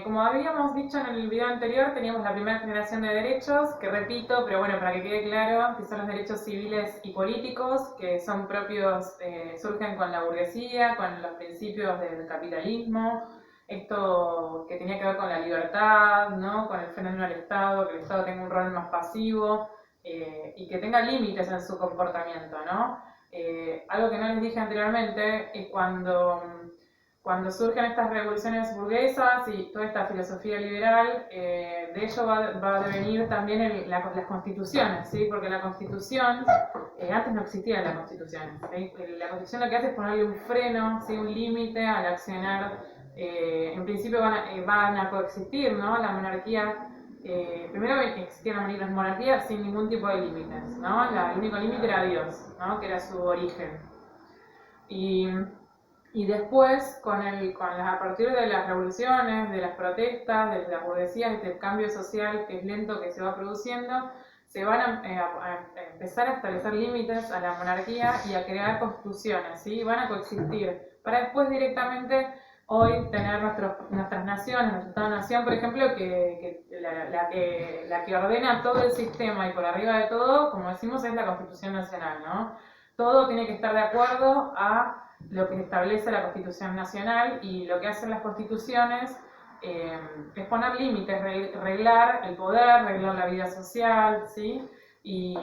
Como habíamos dicho en el video anterior, teníamos la primera generación de derechos, que repito, pero bueno, para que quede claro, que son los derechos civiles y políticos, que son propios, surgen con la burguesía, con los principios del capitalismo, esto que tenía que ver con la libertad, ¿no? Con el freno al Estado, que el Estado tenga un rol más pasivo y que tenga límites en su comportamiento, ¿no? Algo que no les dije anteriormente es cuando surgen estas revoluciones burguesas y toda esta filosofía liberal, de ello va a devenir también las constituciones, ¿sí? Porque la constitución, antes no existía la constitución, ¿sí? La constitución lo que hace es ponerle un freno, ¿sí? Un límite al accionar. En principio van a coexistir, ¿no? La monarquía, primero existía la monarquía sin ningún tipo de límites, ¿no? El único límite era Dios, ¿no? Que era su origen. Y y después, a partir de las revoluciones, de las protestas, de las burguesías, este cambio social que es lento que se va produciendo, se van a empezar a establecer límites a la monarquía y a crear constituciones, ¿sí? Van a coexistir, para después directamente hoy tener nuestras naciones, nuestro Estado-Nación, por ejemplo, la que ordena todo el sistema y por arriba de todo, como decimos, es la Constitución Nacional, ¿no? Todo tiene que estar de acuerdo a lo que establece la Constitución Nacional, y lo que hacen las constituciones es poner límites, reglar el poder, reglar la vida social, ¿sí? Y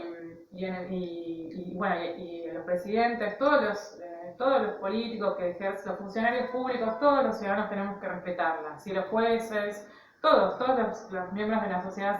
los presidentes, todos los políticos que ejercen, los funcionarios públicos, todos los ciudadanos tenemos que respetarla, ¿sí? Los jueces, todos los miembros de la sociedad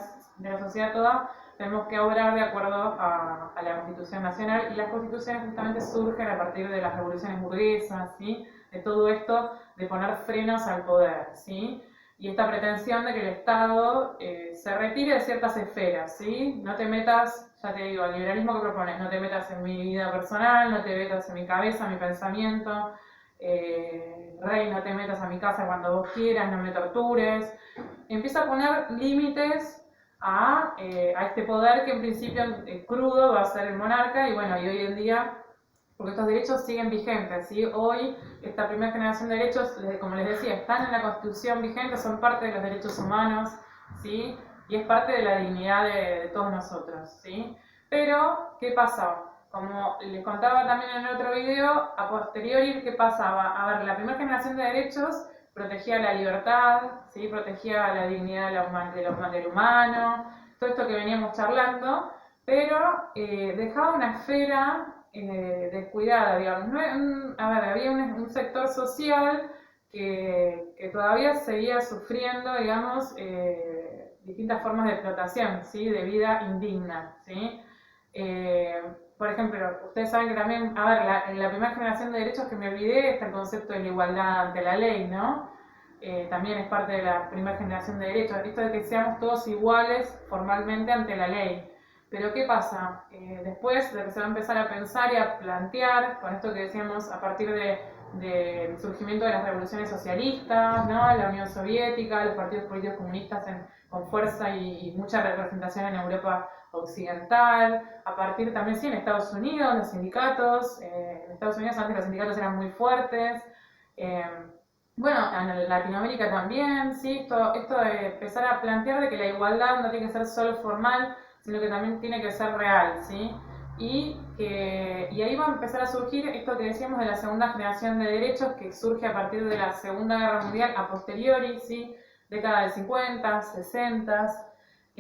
toda, tenemos que obrar de acuerdo a la Constitución Nacional, y las constituciones justamente surgen a partir de las revoluciones burguesas, ¿sí? De todo esto, de poner frenos al poder, ¿sí? Y esta pretensión de que el Estado se retire de ciertas esferas, ¿sí? No te metas, ya te digo, el liberalismo que propones, no te metas en mi vida personal, no te metas en mi cabeza, mi pensamiento, rey, no te metas a mi casa cuando vos quieras, no me tortures. Empieza a poner límites a este poder que en principio crudo va a ser el monarca, y bueno, y hoy en día, porque estos derechos siguen vigentes, ¿sí? Hoy esta primera generación de derechos, como les decía, están en la Constitución vigente, son parte de los derechos humanos, ¿sí? Y es parte de la dignidad de todos nosotros, ¿sí? Pero, ¿qué pasó? Como les contaba también en el otro video, a posteriori, ¿qué pasaba? A ver, la primera generación de derechos protegía la libertad, ¿sí? Protegía la dignidad del humano, todo esto que veníamos charlando, pero dejaba una esfera descuidada, digamos. A ver, había un sector social que todavía seguía sufriendo, digamos, distintas formas de explotación, ¿sí? De vida indigna, ¿sí? Por ejemplo, ustedes saben que también, a ver, en la primera generación de derechos que me olvidé está el concepto de la igualdad ante la ley, ¿no? También es parte de la primera generación de derechos, esto de que seamos todos iguales formalmente ante la ley. Pero ¿qué pasa? Después de que se va a empezar a pensar y a plantear, con esto que decíamos a partir del surgimiento de las revoluciones socialistas, ¿no? La Unión Soviética, los partidos políticos comunistas con fuerza y mucha representación en Europa occidental, a partir también, sí, en Estados Unidos, los sindicatos, en Estados Unidos antes los sindicatos eran muy fuertes, bueno, en Latinoamérica también, sí, esto de empezar a plantear de que la igualdad no tiene que ser solo formal, sino que también tiene que ser real, ¿sí? Y ahí va a empezar a surgir esto que decíamos de la segunda generación de derechos, que surge a partir de la Segunda Guerra Mundial, a posteriori, ¿sí? Década del 50, 60.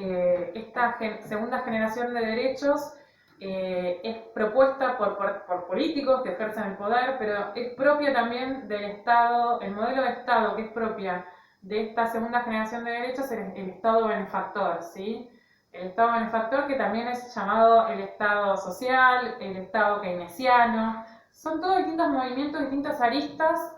Esta segunda generación de derechos es propuesta por políticos que ejercen el poder, pero es propia también del Estado, el modelo de Estado que es propia de esta segunda generación de derechos, el Estado benefactor, ¿sí? El Estado benefactor, que también es llamado el Estado social, el Estado keynesiano, son todos distintos movimientos, distintas aristas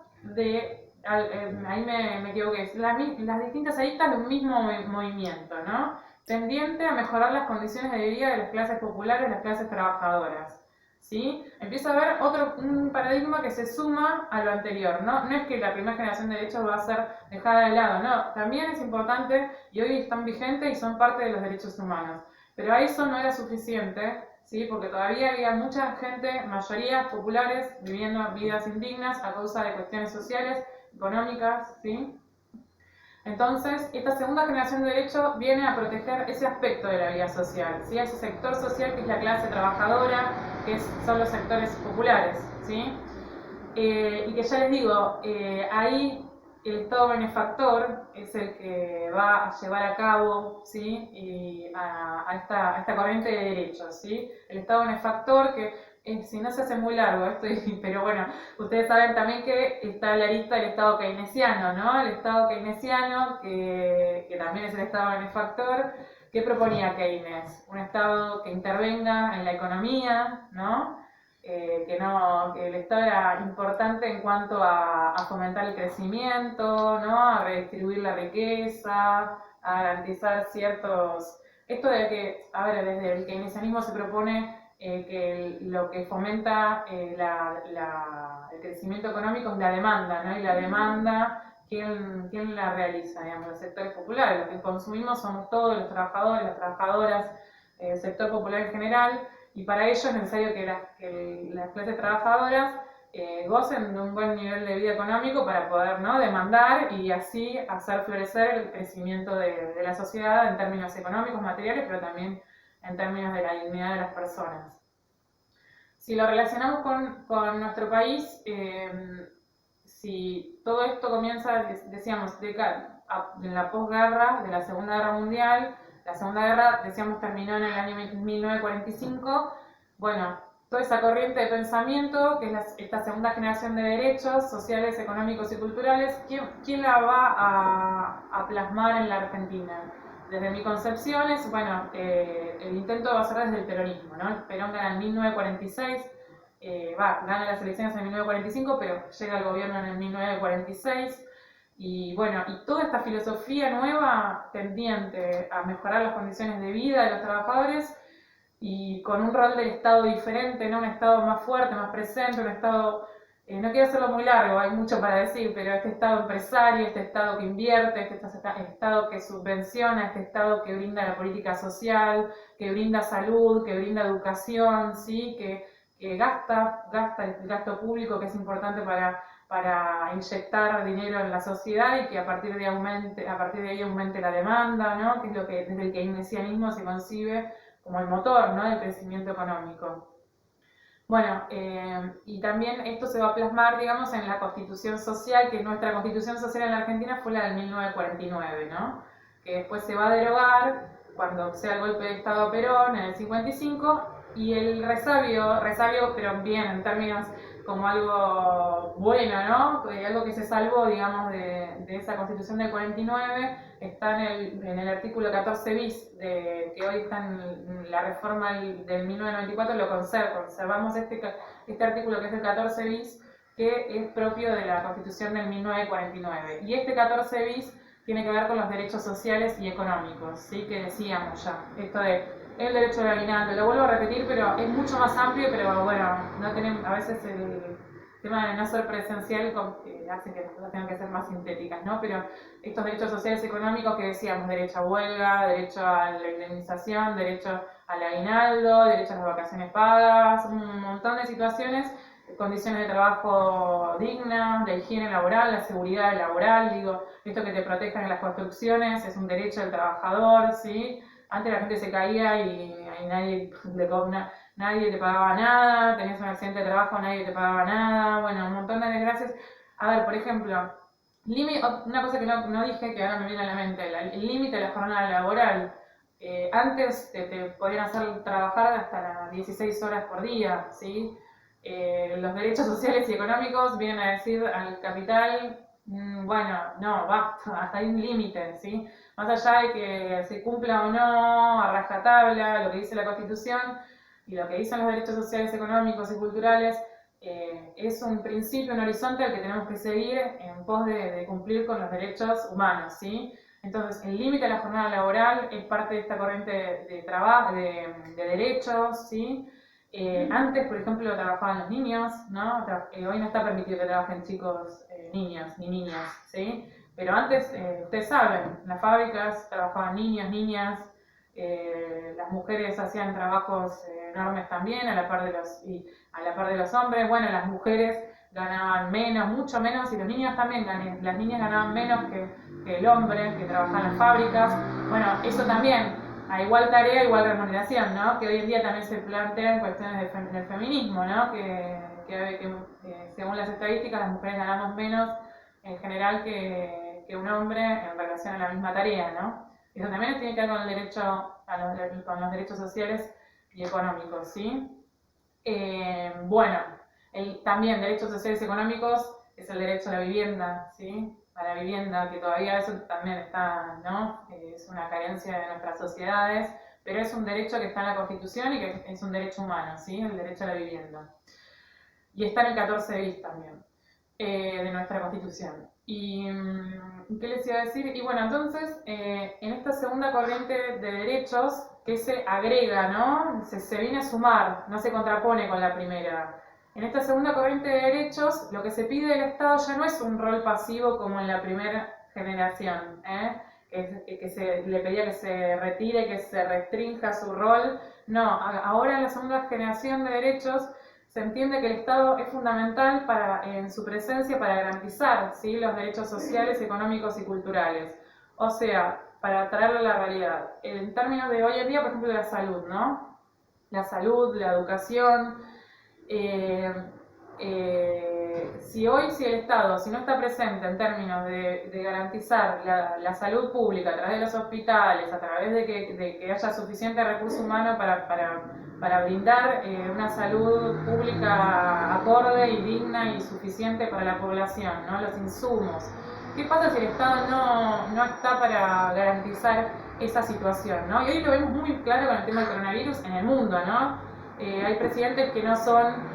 ahí me equivoqué, las distintas aristas de un mismo movimiento, ¿no? Tendiente a mejorar las condiciones de vida de las clases populares, las clases trabajadoras, ¿sí? Empieza a haber un paradigma que se suma a lo anterior, ¿no? No es que la primera generación de derechos va a ser dejada de lado, no, también es importante y hoy están vigentes y son parte de los derechos humanos, pero a eso no era suficiente, ¿sí? Porque todavía había mucha gente, mayorías populares, viviendo vidas indignas a causa de cuestiones sociales, económicas, ¿sí? Entonces, esta segunda generación de derechos viene a proteger ese aspecto de la vida social, ¿sí? Ese sector social que es la clase trabajadora, son los sectores populares, ¿sí? Y que ya les digo, ahí el Estado benefactor es el que va a llevar a cabo, ¿sí? A esta corriente de derechos, ¿sí? El Estado benefactor que, si no se hace muy largo esto, pero bueno, ustedes saben también que está la lista del Estado keynesiano, ¿no? El Estado keynesiano, que también es el Estado benefactor. ¿Qué proponía Keynes? Un Estado que intervenga en la economía, ¿no? Que el Estado era importante en cuanto a fomentar el crecimiento, ¿no? A redistribuir la riqueza, a garantizar ciertos... Esto de que, a ver, desde el keynesianismo se propone que lo que fomenta el crecimiento económico es la demanda, ¿no? Y la demanda, ¿quién la realiza? Digamos, los sectores populares. Los que consumimos somos todos los trabajadores, las trabajadoras, el sector popular en general, y para ello es necesario que las clases trabajadoras gocen de un buen nivel de vida económico para poder, ¿no? Demandar y así hacer florecer el crecimiento de la sociedad en términos económicos, materiales, pero también en términos de la dignidad de las personas. Si lo relacionamos con nuestro país, si todo esto comienza, decíamos, en la posguerra, de la Segunda Guerra Mundial. La Segunda Guerra, decíamos, terminó en el año 1945. Bueno, toda esa corriente de pensamiento, que es esta segunda generación de derechos sociales, económicos y culturales, ¿quién la va a plasmar en la Argentina? Desde mi concepción es, bueno, el intento va a ser desde el peronismo, ¿no? El Perón gana en 1946, gana las elecciones en 1945, pero llega al gobierno en el 1946. Y bueno, y toda esta filosofía nueva tendiente a mejorar las condiciones de vida de los trabajadores y con un rol del Estado diferente, ¿no? Un Estado más fuerte, más presente, un Estado, no quiero hacerlo muy largo, hay mucho para decir, pero este Estado empresario, este Estado que invierte, este Estado que subvenciona, este Estado que brinda la política social, que brinda salud, que brinda educación, ¿sí? Que gasta el gasto público, que es importante para inyectar dinero en la sociedad y que a partir de ahí aumente la demanda, ¿no? Que es lo que desde el keynesianismo se concibe como el motor, ¿no? Del crecimiento económico. Bueno, y también esto se va a plasmar, digamos, en la Constitución Social, que nuestra Constitución Social en la Argentina fue la del 1949, ¿no? Que después se va a derogar cuando sea el golpe de Estado a Perón en el 55, y el resabio, pero bien en términos como algo bueno, ¿no? Algo que se salvó, digamos, de esa Constitución del 49, está en el artículo 14 bis, que hoy está en la reforma del 1994, lo conservamos este artículo que es el 14 bis, que es propio de la Constitución del 1949. Y este 14 bis tiene que ver con los derechos sociales y económicos, ¿sí? Que decíamos ya, esto de el derecho de aguinaldo, lo vuelvo a repetir, pero es mucho más amplio, pero bueno, no tenemos, a veces el tema de no ser presencial hace que las cosas tengan que ser más sintéticas, ¿no? Pero estos derechos sociales y económicos que decíamos, derecho a huelga, derecho a la indemnización, derecho al aguinaldo, derecho a las vacaciones pagas, un montón de situaciones, condiciones de trabajo dignas, de higiene laboral, la seguridad laboral, digo, esto que te protejan en las construcciones es un derecho del trabajador, ¿sí? Antes la gente se caía y nadie te pagaba nada, tenías un accidente de trabajo, nadie te pagaba nada, bueno, un montón de desgracias. A ver, por ejemplo, una cosa que no dije, que ahora me viene a la mente, el límite de la jornada laboral. Antes te podían hacer trabajar hasta las 16 horas por día, ¿sí? Los derechos sociales y económicos vienen a decir al capital, bueno, no, basta, hasta hay un límite, ¿sí? Más allá de que se cumpla o no, a rajatabla, lo que dice la Constitución y lo que dicen los derechos sociales, económicos y culturales, es un principio, un horizonte al que tenemos que seguir en pos de cumplir con los derechos humanos, ¿sí? Entonces, el límite de la jornada laboral es parte de esta corriente de derechos, ¿sí? Antes, por ejemplo, trabajaban los niños, ¿no? Hoy no está permitido que trabajen chicos, niños ni niñas, ¿sí? Pero antes, ustedes saben, en las fábricas trabajaban niños, niñas, las mujeres hacían trabajos enormes también, a la par de los hombres. Bueno, las mujeres ganaban menos, mucho menos, y los niños también, las niñas ganaban menos que el hombre, que trabajaba en las fábricas. Bueno, eso también, a igual tarea, igual remuneración, ¿no? Que hoy en día también se plantean cuestiones del feminismo, ¿no? Que según las estadísticas las mujeres ganamos menos en general que un hombre en relación a la misma tarea, ¿no? Eso también tiene que ver con el derecho con los derechos sociales y económicos, ¿sí? Bueno, también derechos sociales y económicos es el derecho a la vivienda, ¿sí? A la vivienda, que todavía eso también está, ¿no? Es una carencia de nuestras sociedades, pero es un derecho que está en la Constitución y que es un derecho humano, ¿sí? El derecho a la vivienda. Y está en el 14 bis también, de nuestra Constitución. ¿Y qué les iba a decir? Y bueno, entonces, en esta segunda corriente de derechos, que se agrega, ¿no? Se viene a sumar, no se contrapone con la primera. En esta segunda corriente de derechos, lo que se pide del Estado ya no es un rol pasivo como en la primera generación, que se le pedía que se retire, que se restrinja su rol. No, ahora en la segunda generación de derechos se entiende que el Estado es fundamental en su presencia para garantizar, ¿sí?, los derechos sociales, económicos y culturales. O sea, para traerlo a la realidad. En términos de hoy en día, por ejemplo, la salud, ¿no? La salud, la educación. Si el Estado, si no está presente en términos de garantizar la salud pública a través de los hospitales, a través de que haya suficiente recurso humano para brindar una salud pública acorde y digna y suficiente para la población, ¿no? Los insumos. ¿Qué pasa si el Estado no está para garantizar esa situación, ¿no? Y hoy lo vemos muy claro con el tema del coronavirus en el mundo, ¿no? Hay presidentes que no son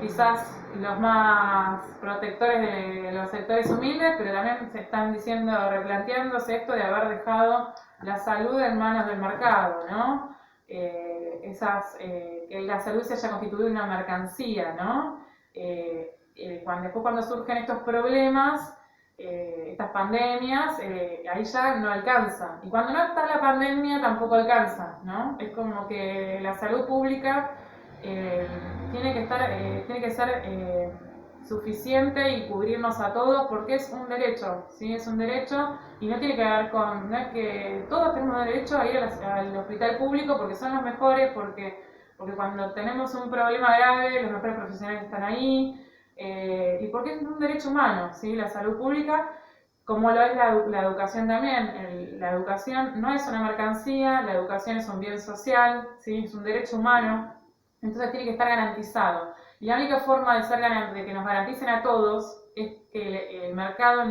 quizás los más protectores de los sectores humildes, pero también se están replanteándose esto de haber dejado la salud en manos del mercado, ¿no? Que la salud se haya constituido una mercancía, ¿no? Después cuando surgen estos problemas, estas pandemias, ahí ya no alcanza. Y cuando no está la pandemia tampoco alcanza, ¿no? Es como que la salud pública tiene que ser suficiente y cubrirnos a todos porque es un derecho, ¿sí? Es un derecho y no tiene que ver no es que todos tenemos derecho a ir al hospital público porque son los mejores, porque cuando tenemos un problema grave los mejores profesionales están ahí, y porque es un derecho humano, ¿sí? La salud pública, como lo es la educación también. La educación no es una mercancía, la educación es un bien social, ¿sí? Es un derecho humano. Entonces tiene que estar garantizado. Y la única forma de que nos garanticen a todos es que el mercado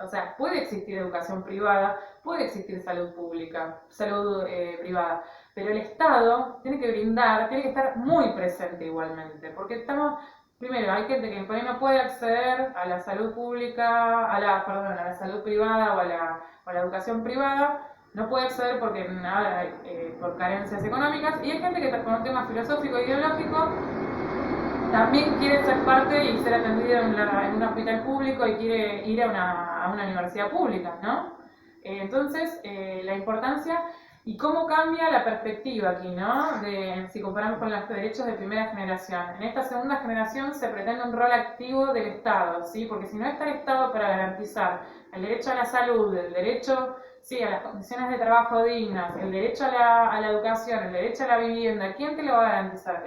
o sea, puede existir educación privada, puede existir salud pública, salud privada, pero el Estado tiene que tiene que estar muy presente igualmente, porque primero, hay gente que por ahí no puede acceder a la salud pública, a la salud privada o a la educación privada, no puede acceder por carencias económicas, y hay gente que por un tema filosófico e ideológico también quiere ser parte y ser atendido en un hospital público y quiere ir a una universidad pública, ¿no? Entonces, la importancia y cómo cambia la perspectiva aquí, ¿no? Si comparamos con los derechos de primera generación. En esta segunda generación se pretende un rol activo del Estado, ¿sí? Porque si no está el Estado para garantizar el derecho a la salud, el derecho, sí, a las condiciones de trabajo dignas, el derecho a la educación, el derecho a la vivienda, ¿quién te lo va a garantizar?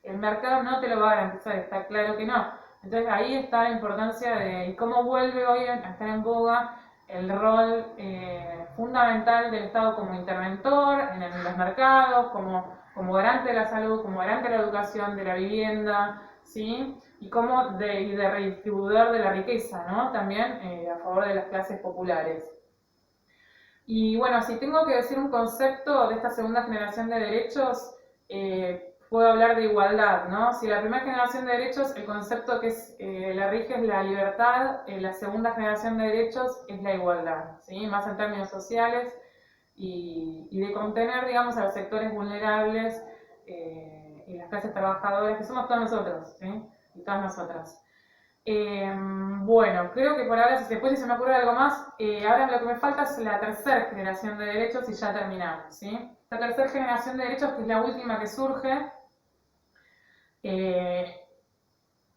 El mercado no te lo va a garantizar, está claro que no. Entonces ahí está la importancia de cómo vuelve hoy a estar en boga el rol fundamental del Estado como interventor en los mercados, como garante de la salud, como garante de la educación, de la vivienda, ¿sí? Y como de redistribuidor de la riqueza, ¿no? También a favor de las clases populares. Y bueno, si tengo que decir un concepto de esta segunda generación de derechos, puedo hablar de igualdad, ¿no? Si la primera generación de derechos, el concepto que la rige es la libertad, la segunda generación de derechos es la igualdad, ¿sí? Más en términos sociales y de contener, digamos, a los sectores vulnerables y las clases trabajadoras, que somos todos nosotros, ¿sí? Y todas nosotras. Bueno, creo que por ahora, después si se me ocurre algo más, ahora lo que me falta es la tercera generación de derechos y ya terminamos, ¿sí? La tercera generación de derechos, que es la última que surge, Eh,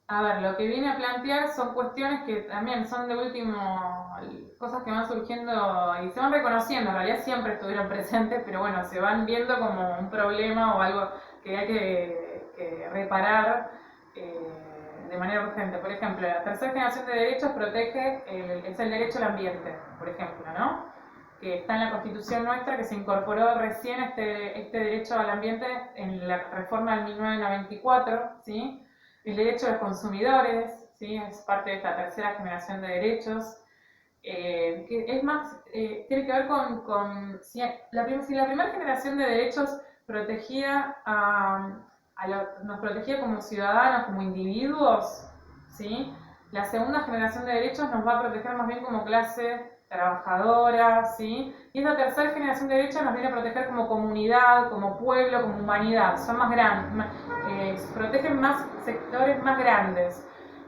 a ver, lo que viene a plantear son cuestiones que también son de último, cosas que van surgiendo y se van reconociendo, en realidad siempre estuvieron presentes, pero bueno, se van viendo como un problema o algo que hay que reparar de manera urgente. Por ejemplo, la tercera generación de derechos protege, es el derecho al ambiente, por ejemplo, ¿no? Que está en la Constitución nuestra, que se incorporó recién este derecho al ambiente en la reforma del 1994, ¿sí? El derecho de los consumidores, ¿sí? Es parte de esta tercera generación de derechos, que es más, tiene que ver con si la primera generación de derechos protegía nos protegía como ciudadanos, como individuos, ¿sí? La segunda generación de derechos nos va a proteger más bien como clase trabajadora, ¿sí? Y esta tercera generación de derechos nos viene a proteger como comunidad, como pueblo, como humanidad. Son más grandes, protegen más sectores más grandes.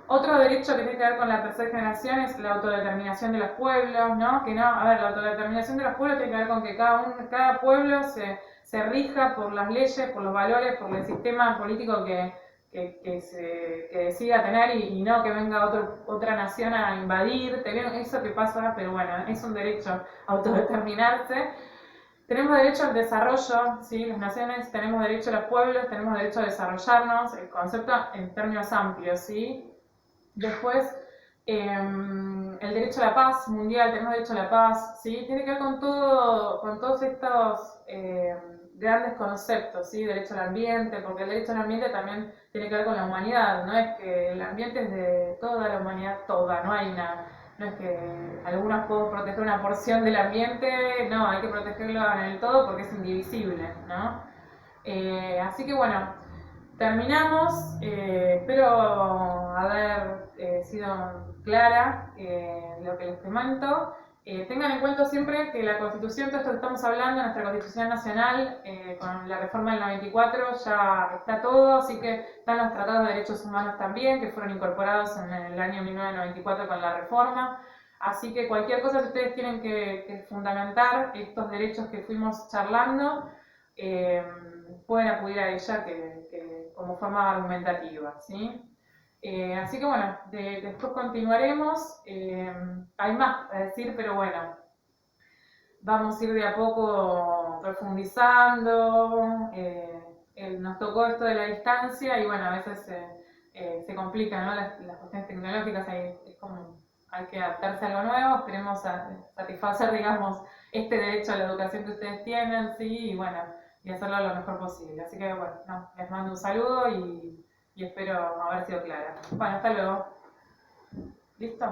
Otro derecho que tiene que ver con la tercera generación es la autodeterminación de los pueblos, ¿no? Que no, a ver, la autodeterminación de los pueblos tiene que ver con que cada pueblo se rija por las leyes, por los valores, por el sistema político que decida tener y no que venga otra nación a invadir. Eso que pasa, pero bueno, es un derecho autodeterminarse. Tenemos derecho al desarrollo, ¿sí? Las naciones tenemos derecho a los pueblos, tenemos derecho a desarrollarnos, el concepto en términos amplios, ¿sí? Después, el derecho a la paz mundial, tenemos derecho a la paz, ¿sí? Tiene que ver con todos estos grandes conceptos, ¿sí? Derecho al ambiente, porque el derecho al ambiente también tiene que ver con la humanidad, no es que el ambiente es de toda la humanidad, toda, no es que algunos podemos proteger una porción del ambiente, no, hay que protegerlo en el todo porque es indivisible, ¿no? Así que bueno, terminamos, espero haber sido clara lo que les comento. Tengan en cuenta siempre que la Constitución, todo esto que estamos hablando, nuestra Constitución Nacional, con la reforma del 94 ya está todo, así que están los tratados de derechos humanos también, que fueron incorporados en el año 1994 con la reforma. Así que cualquier cosa que ustedes tienen que fundamentar estos derechos que fuimos charlando, pueden acudir a ella como forma argumentativa, ¿sí? Así que bueno, después continuaremos. Hay más a decir, pero bueno, vamos a ir de a poco profundizando. Nos tocó esto de la distancia y bueno, a veces se complican, ¿no? Las cuestiones tecnológicas, es como hay que adaptarse a algo nuevo. Esperemos satisfacer, digamos, este derecho a la educación que ustedes tienen, ¿sí? Y bueno, y hacerlo lo mejor posible. Así que bueno, no, les mando un saludo y espero haber sido clara. Bueno, hasta luego. ¿Listo?